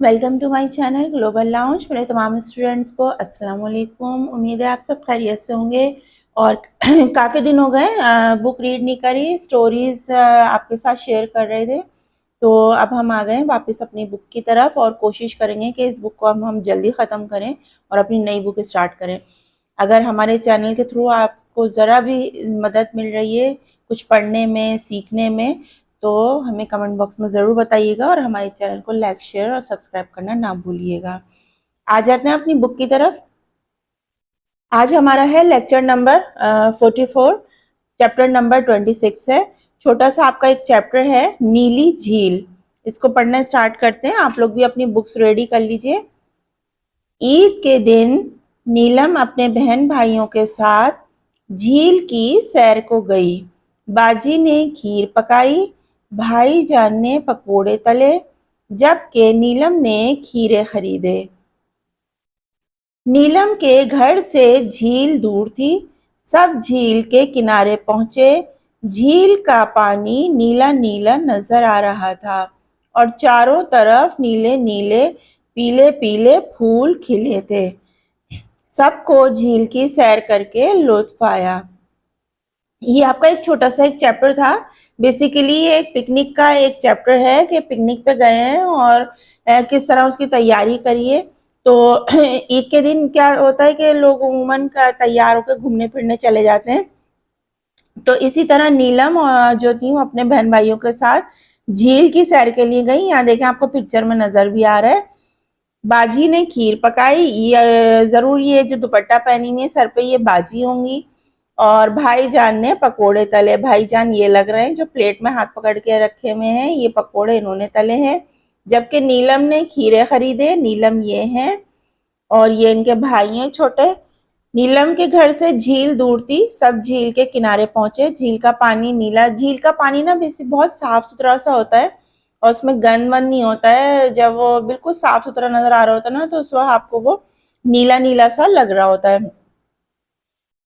Welcome to my channel global lounge. मेरे तमाम students को अस्सलाम वालेकुम। उम्मीद है आप सब खैरियत से होंगे और काफ़ी दिन हो गए बुक रीड नहीं करी, स्टोरीज़ आपके साथ शेयर कर रहे थे। तो अब हम आ गए वापस अपनी बुक की तरफ और कोशिश करेंगे कि इस बुक को हम जल्दी ख़त्म करें और अपनी नई बुक स्टार्ट करें। अगर हमारे चैनल के थ्रू आपको ज़रा भी मदद मिल रही है कुछ पढ़ने में, सीखने में, तो हमें कमेंट बॉक्स में ज़रूर बताइएगा और हमारे चैनल को लाइक, शेयर और सब्सक्राइब करना ना भूलिएगा। आ जाते हैं अपनी बुक की तरफ। आज हमारा है लेक्चर नंबर 44, चैप्टर नंबर 26 है। छोटा सा आपका एक चैप्टर है नीली झील। इसको पढ़ना स्टार्ट करते हैं। आप लोग भी अपनी बुक्स रेडी कर लीजिए। ईद के दिन नीलम अपने बहन भाइयों के साथ झील की सैर को गई। बाजी ने खीर पकाई, भाईजान ने पकोड़े तले, जबकि नीलम ने खीरे खरीदे। नीलम के घर से झील दूर थी। सब झील के किनारे पहुंचे। झील का पानी नीला नीला नजर आ रहा था और चारों तरफ नीले नीले पीले पीले फूल खिले थे। सबको झील की सैर करके लुत्फ आया। ये आपका एक छोटा सा एक चैप्टर था। बेसिकली ये एक पिकनिक का एक चैप्टर है कि पिकनिक पे गए हैं और किस तरह उसकी तैयारी करिए। तो ईद के दिन क्या होता है कि लोग उमूमन का तैयार होकर घूमने फिरने चले जाते हैं। तो इसी तरह नीलम जो थी वो अपने बहन भाइयों के साथ झील की सैर के लिए गई। यहाँ देखें, आपको पिक्चर में नजर भी आ रहा है। बाजी ने खीर पकाई, ये जरूर ये जो दुपट्टा पहनी हुई है सर पे ये बाजी होंगी। और भाईजान ने पकोड़े तले। भाईजान ये लग रहे हैं जो प्लेट में हाथ पकड़ के रखे हुए हैं, ये पकोड़े इन्होंने तले हैं। जबकि नीलम ने खीरे खरीदे। नीलम ये हैं और ये इनके भाई हैं छोटे। नीलम के घर से झील दूर थी। सब झील के किनारे पहुंचे। झील का पानी नीला, झील का पानी ना वैसे बहुत साफ सुथरा सा होता है और उसमें गंद वंद नहीं होता है। जब वो बिल्कुल साफ सुथरा नजर आ रहा होता है ना, तो उस वक्त आपको वो नीला नीला सा लग रहा होता है।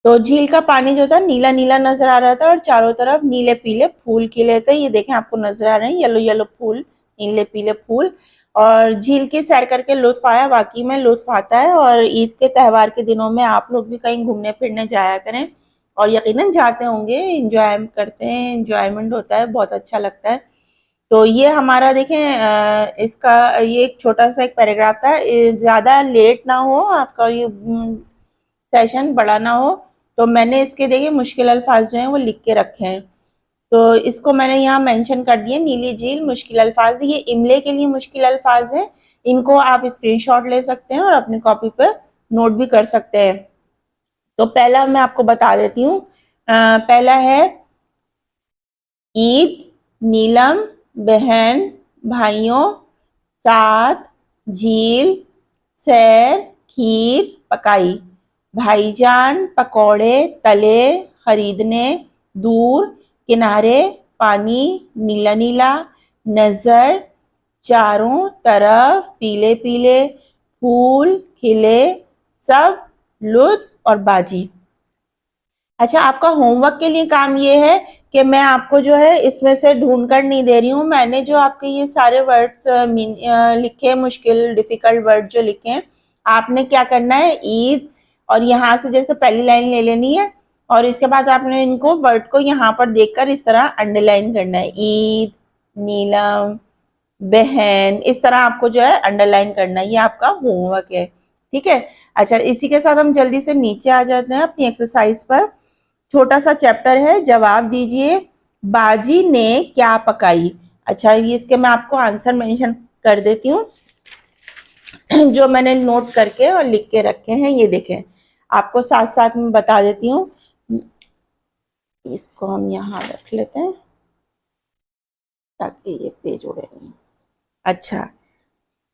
तो झील का पानी जो था नीला नीला नजर आ रहा था और चारों तरफ नीले पीले फूल खिले थे। ये देखें, आपको नजर आ रहे हैं येलो येलो फूल, नीले पीले फूल। और झील की सैर करके लुत्फ आया। वाकई में लुत्फ आता है और ईद के त्यौहार के दिनों में आप लोग भी कहीं घूमने फिरने जाया करें और यकीनन जाते होंगे, इंजॉय करते हैं, इंजॉयमेंट होता है, बहुत अच्छा लगता है। तो ये हमारा देखें इसका ये एक छोटा सा एक पैराग्राफ था। ज्यादा लेट ना हो आपका ये सेशन बड़ा ना हो, तो मैंने इसके देखिए मुश्किल अल्फाज जो हैं वो लिख के रखे हैं। तो इसको मैंने यहाँ मेंशन कर दिए, नीली झील मुश्किल अल्फाज। ये इमले के लिए मुश्किल अल्फाज हैं। इनको आप स्क्रीनशॉट ले सकते हैं और अपनी कॉपी पर नोट भी कर सकते हैं। तो पहला मैं आपको बता देती हूँ। पहला है ईद, नीलम, बहन भाइयों, साथ, झील, सैर, खीर पकाई, भाईजान पकौड़े तले, खरीदने, दूर, किनारे, पानी नीला नीला, नजर, चारों तरफ पीले पीले फूल खिले, सब, लुत्फ और बाजी। अच्छा, आपका होमवर्क के लिए काम ये है कि मैं आपको जो है इसमें से ढूंढ कर नहीं दे रही हूँ। मैंने जो आपके ये सारे वर्ड्स लिखे, मुश्किल डिफिकल्ट वर्ड जो लिखे हैं, आपने क्या करना है, ईद और यहाँ से जैसे पहली लाइन ले लेनी है और इसके बाद आपने इनको वर्ड को यहाँ पर देखकर इस तरह अंडरलाइन करना है। ईद, नीलम, बहन, इस तरह आपको जो है अंडरलाइन करना है। ये आपका होमवर्क है, ठीक है। अच्छा, इसी के साथ हम जल्दी से नीचे आ जाते हैं अपनी एक्सरसाइज पर। छोटा सा चैप्टर है, जवाब दीजिए बाजी ने क्या पकाई। अच्छा, ये इसके मैं आपको आंसर मेंशन कर देती हूँ जो मैंने नोट करके और लिख के रखे हैं। ये देखें, आपको साथ साथ में बता देती हूँ। इसको हम यहाँ रख लेते हैं ताकि ये पेज उड़े नहीं। अच्छा,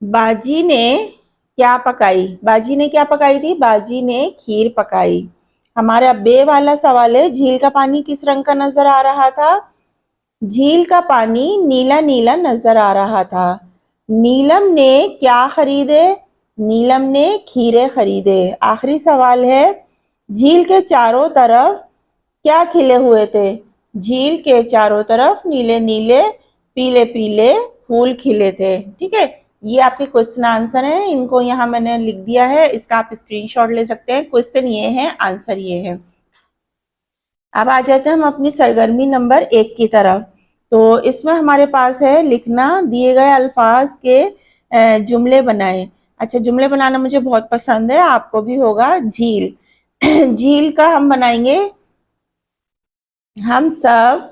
बाजी ने क्या पकाई। बाजी ने क्या पकाई थी, बाजी ने खीर पकाई। हमारा बे वाला सवाल है, झील का पानी किस रंग का नजर आ रहा था। झील का पानी नीला नीला नजर आ रहा था। नीलम ने क्या खरीदे, नीलम ने खीरे खरीदे। आखिरी सवाल है, झील के चारों तरफ क्या खिले हुए थे। झील के चारों तरफ नीले नीले पीले पीले फूल खिले थे, ठीक है। ये आपके क्वेश्चन आंसर हैं, इनको यहाँ मैंने लिख दिया है, इसका आप स्क्रीनशॉट ले सकते हैं। क्वेश्चन ये है, आंसर ये है। अब आ जाते हैं हम अपनी सरगर्मी नंबर 1 की तरफ। तो इसमें हमारे पास है लिखना दिए गए अल्फाज के जुमले बनाए। अच्छा, जुमले बनाना मुझे बहुत पसंद है, आपको भी होगा। झील झील का हम बनाएंगे, हम सब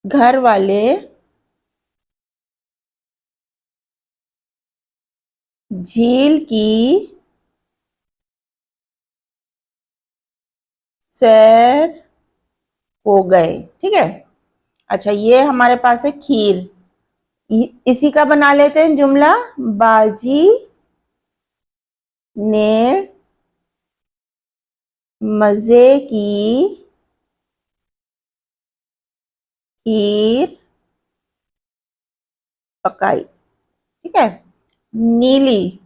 घर वाले झील की सैर हो गए। ठीक है। अच्छा, ये हमारे पास है खीर, इसी का बना लेते हैं जुमला। बाजी ने मजे की खीर पकाई। ठीक है। नीली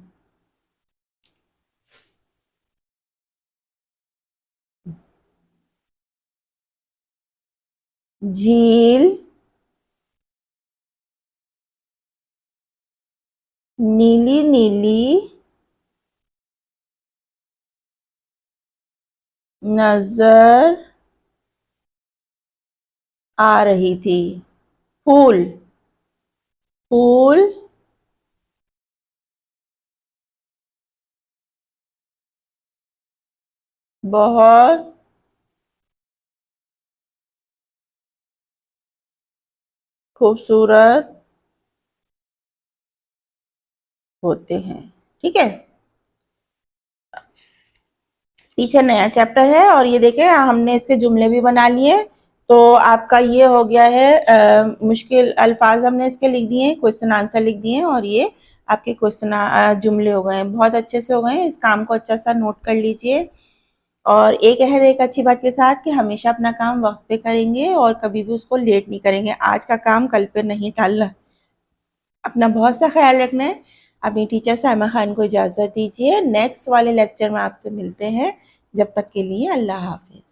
झील नीली नीली नजर आ रही थी। फूल फूल बहुत खूबसूरत होते हैं। ठीक है। पीछे नया चैप्टर है और ये देखें हमने इसके जुमले भी बना लिए। तो आपका ये हो गया है, मुश्किल अल्फाज हमने इसके लिख दिए हैं, क्वेश्चन आंसर लिख दिए हैं, और ये आपके क्वेश्चन जुमले हो गए हैं, बहुत अच्छे से हो गए हैं। इस काम को अच्छा सा नोट कर लीजिए। और एक है एक अच्छी बात के साथ कि हमेशा अपना काम वक्त पे करेंगे और कभी भी उसको लेट नहीं करेंगे। आज का काम कल पे नहीं टालना। अपना बहुत सा ख्याल रखना है। अपनी टीचर साइमा खान को इजाज़त दीजिए। नेक्स्ट वाले लेक्चर में आपसे मिलते हैं। जब तक के लिए अल्लाह हाफिज।